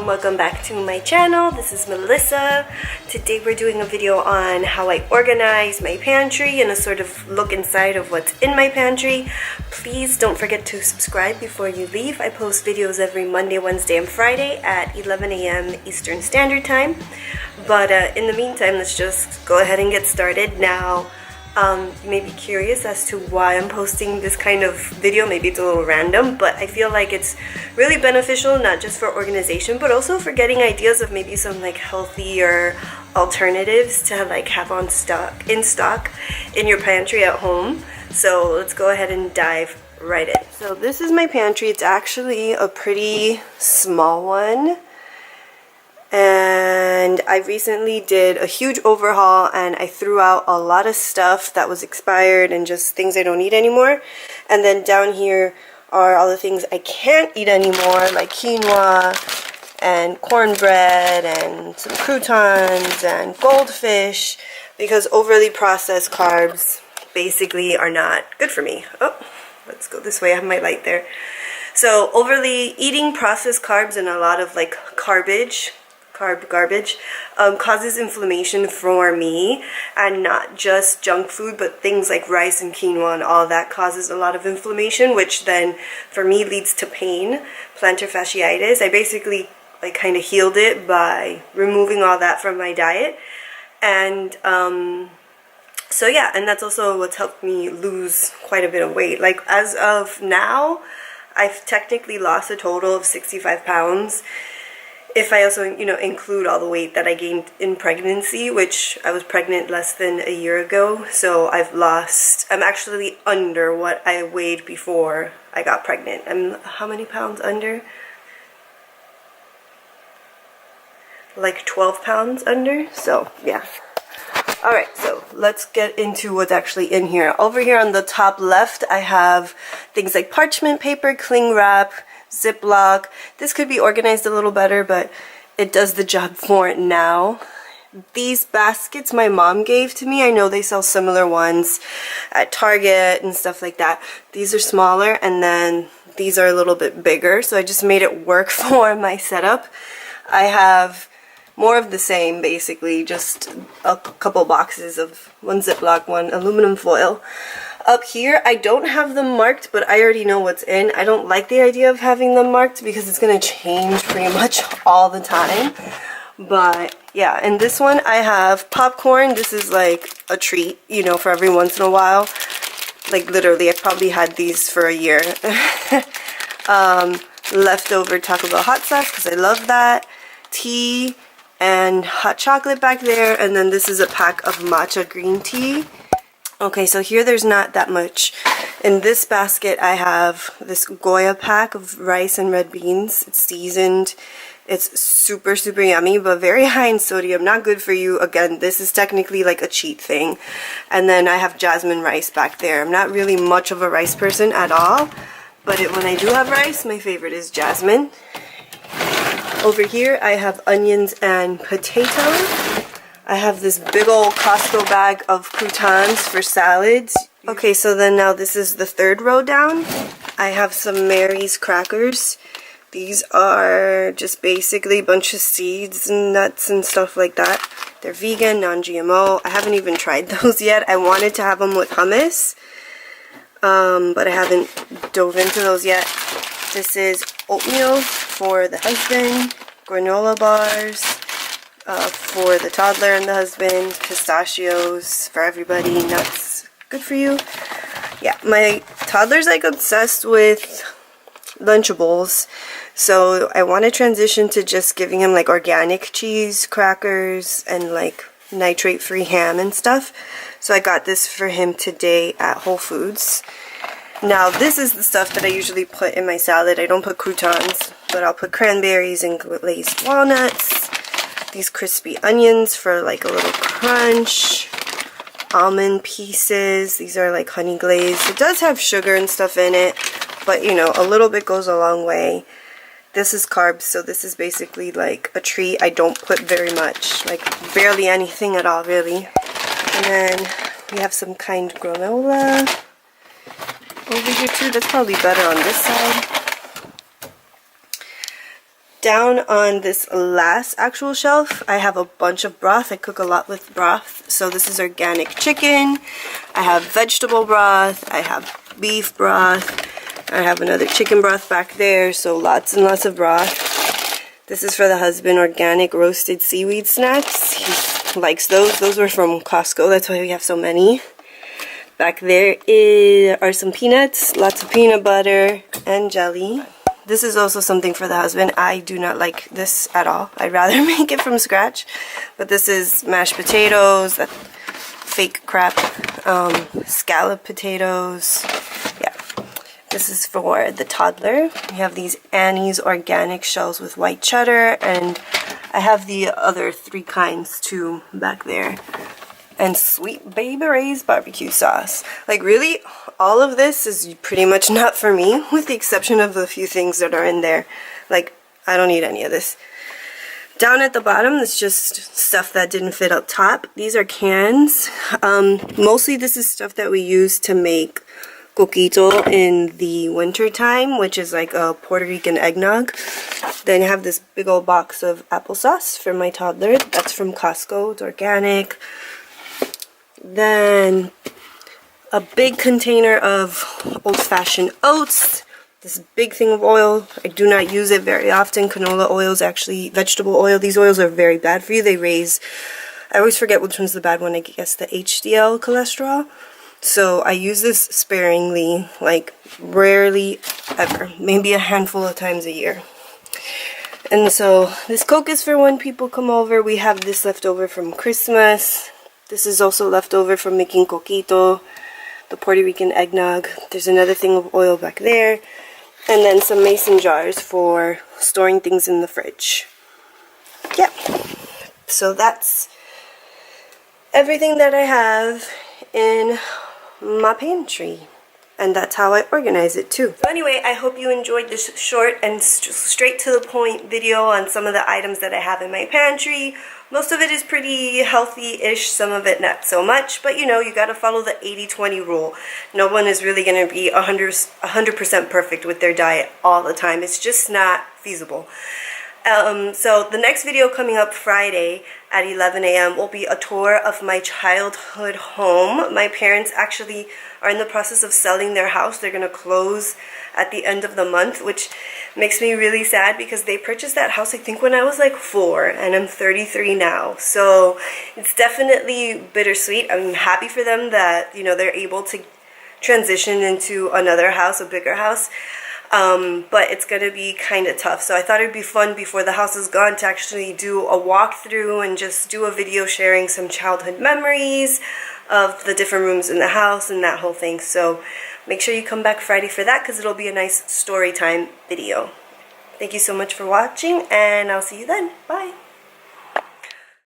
welcome back to my channel. This is Melissa. Today we're doing a video on how I organize my pantry and a sort of look inside of what's in my pantry. Please don't forget to subscribe before you leave. I post videos every Monday, Wednesday, and Friday at 11 a.m. Eastern Standard Time. But in the meantime, let's just go ahead and get started now. You may be curious as to why I'm posting this kind of video. Maybe it's a little random, but I feel like it's really beneficial, not just for organization, but also for getting ideas of maybe some like healthier alternatives to like have in stock in your pantry at home. So let's go ahead and dive right in. So this is my pantry. It's actually a pretty small one. And I recently did a huge overhaul and I threw out a lot of stuff that was expired and just things I don't need anymore. And then down here are all the things I can't eat anymore, like quinoa and cornbread and some croutons and goldfish, because overly processed carbs basically are not good for me. Oh, let's go this way. I have my light there. So overly eating processed carbs and a lot of like carb garbage causes inflammation for me, and not just junk food, but things like rice and quinoa and all that causes a lot of inflammation, which then for me leads to pain, plantar fasciitis. I basically like kind of healed it by removing all that from my diet. And so yeah, and that's also what's helped me lose quite a bit of weight. Like as of now, I've technically lost a total of 65 pounds. If I also, include all the weight that I gained in pregnancy, which I was pregnant less than a year ago. So I'm actually under what I weighed before I got pregnant. I'm how many pounds under? Like 12 pounds under. So yeah. Alright, so let's get into what's actually in here. Over here on the top left, I have things like parchment paper, cling wrap, Ziploc. This could be organized a little better, but it does the job for it now. These baskets my mom gave to me. I know they sell similar ones at Target and stuff like that. These are smaller, and then these are a little bit bigger, so I just made it work for my setup. I have more of the same, basically, just a couple boxes of one Ziploc, one aluminum foil. Up here, I don't have them marked, but I already know what's in. I don't like the idea of having them marked because it's going to change pretty much all the time. But yeah, in this one I have popcorn. This is like a treat, for every once in a while. Like literally, I probably had these for a year. Leftover Taco Bell hot sauce because I love that. Tea and hot chocolate back there. And then this is a pack of matcha green tea. Okay, so here there's not that much. In this basket, I have this Goya pack of rice and red beans. It's seasoned. It's super, super yummy, but very high in sodium. Not good for you. Again, this is technically like a cheat thing. And then I have jasmine rice back there. I'm not really much of a rice person at all, but when I do have rice, my favorite is jasmine. Over here, I have onions and potatoes. I have this big old Costco bag of croutons for salads. Okay, so then now this is the third row down. I have some Mary's crackers. These are just basically a bunch of seeds and nuts and stuff like that. They're vegan, non-GMO. I haven't even tried those yet. I wanted to have them with hummus, but I haven't dove into those yet. This is oatmeal for the husband, granola bars for the toddler and the husband, pistachios for everybody, nuts, good for you. Yeah, my toddler's like obsessed with Lunchables, so I want to transition to just giving him like organic cheese, crackers, and like nitrate-free ham and stuff. So I got this for him today at Whole Foods. Now this is the stuff that I usually put in my salad. I don't put croutons, but I'll put cranberries and glazed walnuts. These crispy onions for like a little crunch. Almond pieces. These are like honey glazed. It does have sugar and stuff in it, but a little bit goes a long way. This is carbs, so this is basically like a treat. I don't put very much, like barely anything at all, really. And then we have some kind granola over here too. That's probably better on this side. down on this last actual shelf, I have a bunch of broth. I cook a lot with broth. So this is organic chicken. I have vegetable broth. I have beef broth. I have another chicken broth back there. So lots and lots of broth. This is for the husband, organic roasted seaweed snacks. He likes those. Those were from Costco. That's why we have so many. Back there are some peanuts, lots of peanut butter and jelly. This is also something for the husband. I do not like this at all. I'd rather make it from scratch. But this is mashed potatoes, that fake crap, scallop potatoes. Yeah, this is for the toddler. We have these Annie's organic shells with white cheddar, and I have the other 3 kinds too back there. And Sweet Baby Ray's barbecue sauce. Like, really, all of this is pretty much not for me, with the exception of the few things that are in there. Like, I don't need any of this. Down at the bottom, it's just stuff that didn't fit up top. These are cans. Mostly this is stuff that we use to make coquito in the winter time, which is like a Puerto Rican eggnog. Then I have this big old box of applesauce for my toddler. That's from Costco. It's organic. Then a big container of old-fashioned oats. This big thing of oil. I do not use it very often. Canola oil is actually vegetable oil. These oils are very bad for you. They raise, I always forget which one's the bad one. I guess the HDL cholesterol. So I use this sparingly, like rarely ever. Maybe a handful of times a year. And so this Coke is for when people come over. We have this left over from Christmas. This is also left over from making coquito, the Puerto Rican eggnog. There's another thing of oil back there. And then some mason jars for storing things in the fridge. Yep. So that's everything that I have in my pantry. And that's how I organize it too. So anyway, I hope you enjoyed this short and straight to the point video on some of the items that I have in my pantry. Most of it is pretty healthy-ish, some of it not so much. But you know, you gotta follow the 80-20 rule. No one is really gonna be 100% perfect with their diet all the time. It's just not feasible. So the next video coming up Friday at 11 a.m. will be a tour of my childhood home. My parents actually are in the process of selling their house. They're going to close at the end of the month, which makes me really sad because they purchased that house, I think, when I was like 4, and I'm 33 now. So it's definitely bittersweet. I'm happy for them that, you know, they're able to transition into another house, a bigger house. But it's going to be kind of tough. So I thought it would be fun before the house is gone to actually do a walkthrough and just do a video sharing some childhood memories of the different rooms in the house and that whole thing. So make sure you come back Friday for that because it'll be a nice story time video. Thank you so much for watching, and I'll see you then. Bye!